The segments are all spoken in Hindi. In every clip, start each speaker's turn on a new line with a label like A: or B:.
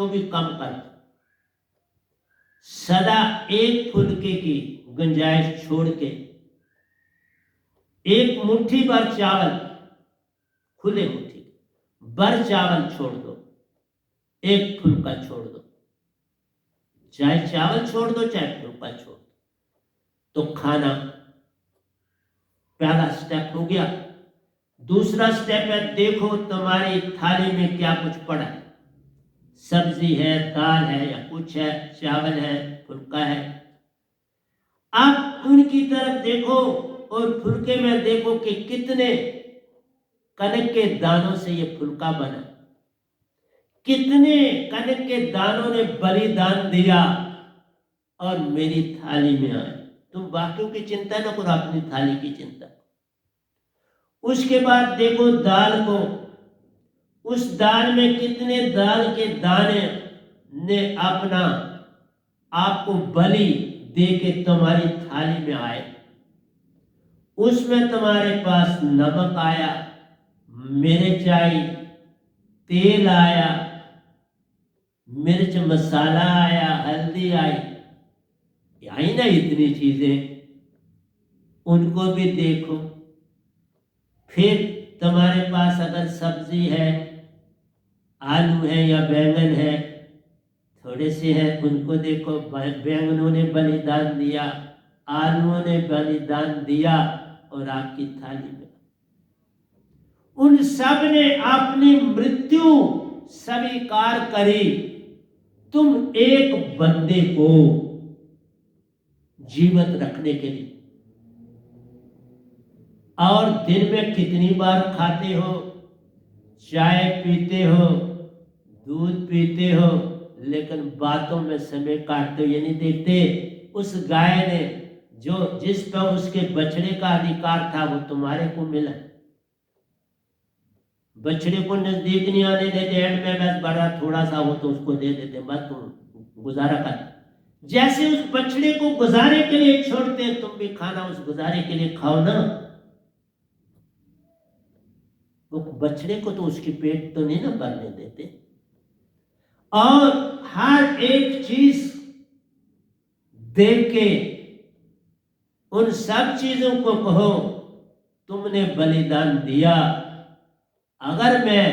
A: तो भी कम कर दो। सदा एक फुलके की गुंजाइश छोड़ के एक मुट्ठी भर चावल, खुले मुट्ठी भर चावल छोड़ दो, एक फुलका छोड़ दो। चाहे चावल छोड़ दो चाहे फुलका छोड़ दो, तो खाना पहला स्टेप हो गया। दूसरा स्टेप है, देखो तुम्हारी थाली में क्या कुछ पड़ा है, सब्जी है, दाल है या कुछ है, चावल है, फुलका है। आप उनकी तरफ देखो और फुलके में देखो कि कितने कनक के दानों से ये फुलका बना, कितने कनक के दानों ने बलिदान दिया और मेरी थाली में आए। तुम बाकियों की चिंता न करो, अपनी थाली की चिंता। उसके बाद देखो दाल को, उस दाल में कितने दाल के दाने ने अपना आपको बलि दे के तुम्हारी थाली में आए। उसमें तुम्हारे पास नमक आया, मिर्च आई, तेल आया, मिर्च मसाला आया, हल्दी आई, आई ना इतनी चीजें, उनको भी देखो। फिर तुम्हारे पास अगर सब्जी है, आलू है या बैंगन है, थोड़े से हैं, उनको देखो। बैंगनों ने बलिदान दिया, आलूओं ने बलिदान दिया और आपकी थाली में उन सब ने अपनी मृत्यु स्वीकार करी। तुम एक बंदे को जीवित रखने के लिए, और दिन में कितनी बार खाते हो, चाय पीते हो, दूध पीते हो, लेकिन बातों में समय काटते हो। ये नहीं देखते उस गाय ने जो जिस पर उसके बछड़े का अधिकार था वो तुम्हारे को मिला। बछड़े को नजदीक नहीं आने देते, एंड में बस बड़ा थोड़ा सा हो तो उसको दे देते, बस तुम गुजारा कर। जैसे उस बछड़े को गुजारे के लिए छोड़ते हैं, तुम भी खाना उस गुजारे के लिए खाओ ना। वो बछड़े को तो उसके पेट तो नहीं ना भरने देते। और हर एक चीज देख के उन सब चीजों को कहो तुमने बलिदान दिया। अगर मैं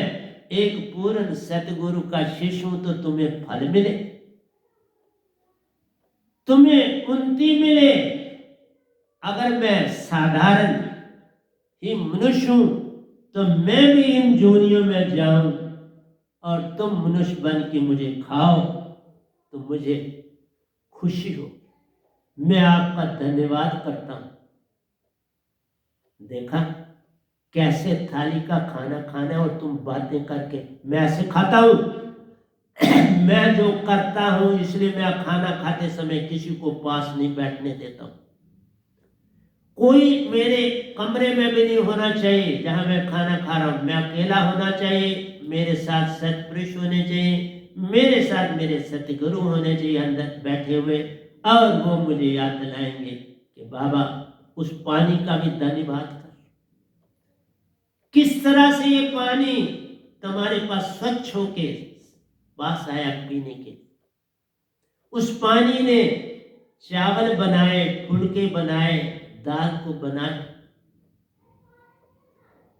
A: एक पूर्ण सतगुरु का शिष्य हूं तो तुम्हें फल मिले, तुम्हें उन्नति मिले। अगर मैं साधारण ही मनुष्य हूं तो मैं भी इन जोनियों में जाऊं और तुम मनुष्य बन के मुझे खाओ तो मुझे खुशी हो। मैं आपका धन्यवाद करता हूं। देखा कैसे थाली का खाना खाना है और तुम बातें करके, मैं ऐसे खाता हूं मैं जो करता हूं इसलिए मैं खाना खाते समय किसी को पास नहीं बैठने देता हूं। कोई मेरे कमरे में भी नहीं होना चाहिए जहां मैं खाना खा रहा हूं। मैं अकेला होना चाहिए, मेरे साथ सत्पुरुष होने चाहिए, मेरे साथ मेरे सतगुरु होने चाहिए अंदर बैठे हुए, और वो मुझे याद दिलाएंगे कि बाबा उस पानी का भी धन्यवाद कर। किस तरह से ये पानी तुम्हारे पास स्वच्छ होके पास आया पीने के। उस पानी ने चावल बनाए, फुलके बनाए, दाल को बनाए।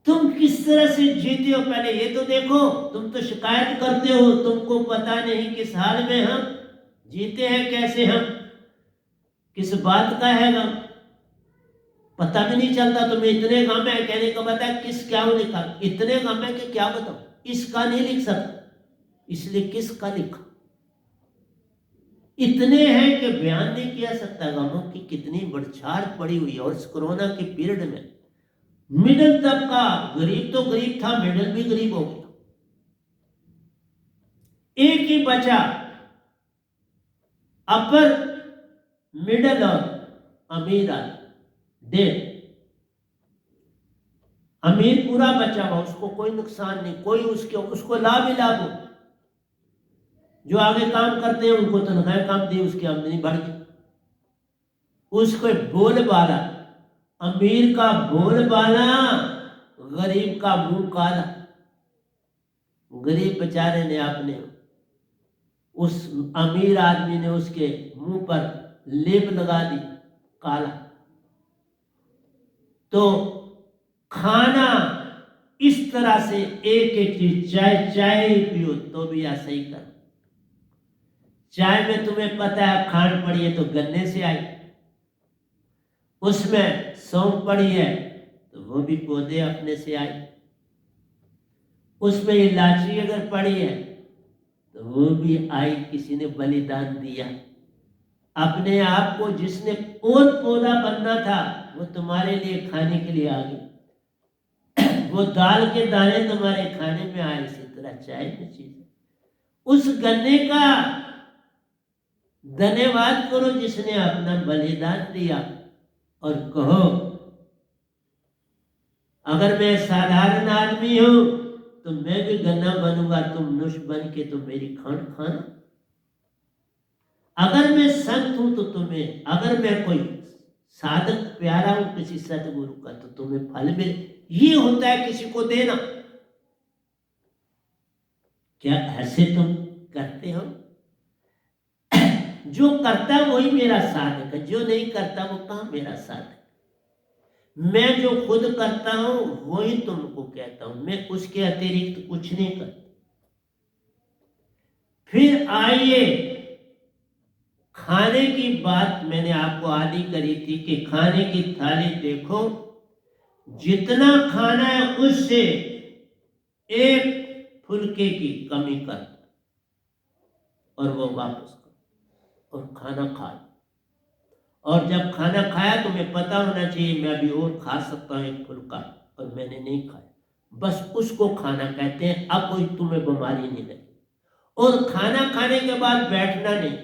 A: तुम किस तरह से जीते हो पहले ये तो देखो। तुम तो शिकायत करते हो, तुमको पता नहीं किस हाल में हम जीते हैं, कैसे हम, किस बात का है गम, पता भी नहीं चलता। तुम्हें इतने गम है, कहने का पता है किस क्या लिखा, इतने गम है कि क्या बताऊं, इसका नहीं लिख सकता, इसलिए किसका लिखा। इतने हैं कि बयान नहीं किया सकता गमों की कितनी बड़छाड़ पड़ी हुई है। और इस कोरोना के पीरियड में मिडिल तबका, गरीब तो गरीब था, मिडिल भी गरीब हो गया। एक ही बचा अपर, मिडिल और अमीर आदमी। डेढ़ अमीर पूरा बचा हुआ, उसको कोई नुकसान नहीं, कोई उसको लाभ ही लाभ हो। जो आगे काम करते हैं उनको तनख्वाह कम दी, उसकी आमदनी बढ़ गई। उसको बोलबाला, अमीर का बोलबाला, गरीब का मुंह काला। गरीब बेचारे ने आपने उस अमीर आदमी ने उसके मुंह पर लेप लगा दी काला। तो खाना इस तरह से एक एक चीज, चाय ही पियो तो भी ऐसा ही करो। चाय में तुम्हें पता है खांड पड़ी है तो गन्ने से आई, उसमें सौंफ पड़ी है तो वो भी पौधे अपने से आई, उसमें इलायची अगर पड़ी है तो वो भी आई, किसी ने बलिदान दिया। अपने आप को जिसने और पौधा बनना था वो तुम्हारे लिए खाने के लिए आ गई। वो दाल के दाने तुम्हारे खाने में आए, इसी तरह चाय में चीज। उस गन्ने का धन्यवाद करो जिसने अपना बलिदान दिया, और कहो अगर मैं साधारण आदमी हूं तो मैं भी गन्ना बनूंगा, तुम नुश बन के तुम मेरी खांड खाना। अगर मैं संत हूं तो तुम्हें, अगर मैं कोई साधक प्यारा हूं किसी सतगुरु का तो तुम्हें फल मिले। ये होता है किसी को देना। क्या ऐसे तुम करते हो? जो करता है वही मेरा साधक है, जो नहीं करता वो कहां मेरा साधक। मैं जो खुद करता हूं वही तुमको कहता हूं, मैं उसके अतिरिक्त कुछ नहीं करता। फिर आइए, खाने की बात मैंने आपको आदि करी थी कि खाने की थाली देखो, जितना खाना है उससे एक फुल्के की कमी कर और वो वापस करो और खाना खा लो। और जब खाना खाया तुम्हें पता होना चाहिए मैं अभी और खा सकता हूं एक फुल्का, और मैंने नहीं खाया, बस उसको खाना कहते हैं। अब कोई तुम्हें बीमारी नहीं लगी। और खाना खाने के बाद बैठना नहीं,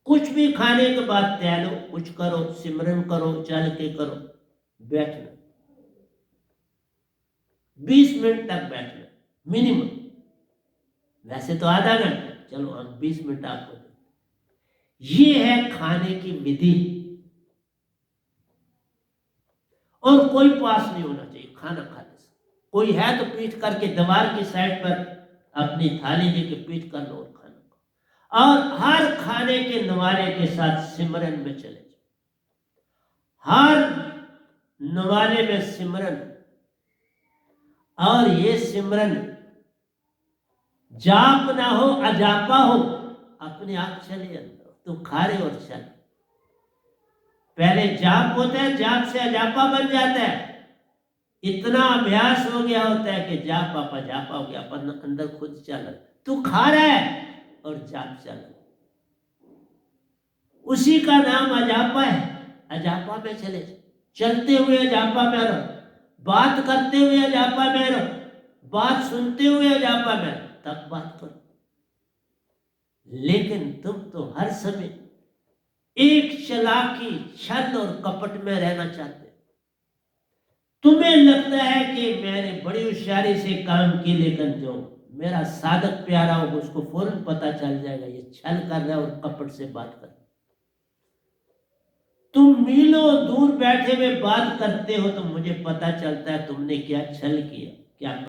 A: कुछ भी खाने के बाद टहलो, कुछ करो, सिमरन करो, चल के करो, बैठना 20 मिनट तक बैठना मिनिमम, वैसे तो आधा घंटा, चलो हम 20 मिनट आपको। ये है खाने की विधि। और कोई पास नहीं होना चाहिए खाना खाने से। कोई है तो पीठ करके दीवार की साइड पर अपनी थाली लेके पीठ कर लो और खाना खाओ। और हर खाने के नवाले के साथ सिमरन में चले जाओ, हर नवाले में सिमरन। और ये सिमरन जाप ना हो अजापा हो, अपने आप चले अंदर, तो खारे और चल। पहले जाप होता है, जाप से अजापा बन जाता है। इतना अभ्यास हो गया होता है कि जाप आपा जापा हो गया, अपन अंदर खुद चल, तू खा रहा है और जाप चल, उसी का नाम अजापा है। अजापा में चले, चलते हुए अजापा में रहो, बात करते हुए अजापा में रहो, बात सुनते हुए अजापा में रहो, तब बात करो। लेकिन तुम तो हर समय एक चालाकी, छल और कपट में रहना चाहते। तुम्हें लगता है कि मैंने बड़ी होशियारी से काम की, लेकिन जो मेरा साधक प्यारा होगा उसको फौरन पता चल जाएगा ये छल कर रहा है और कपट से बात कर। तुम मीलों दूर बैठे हुए बात करते हो तो मुझे पता चलता है तुमने क्या छल किया, क्या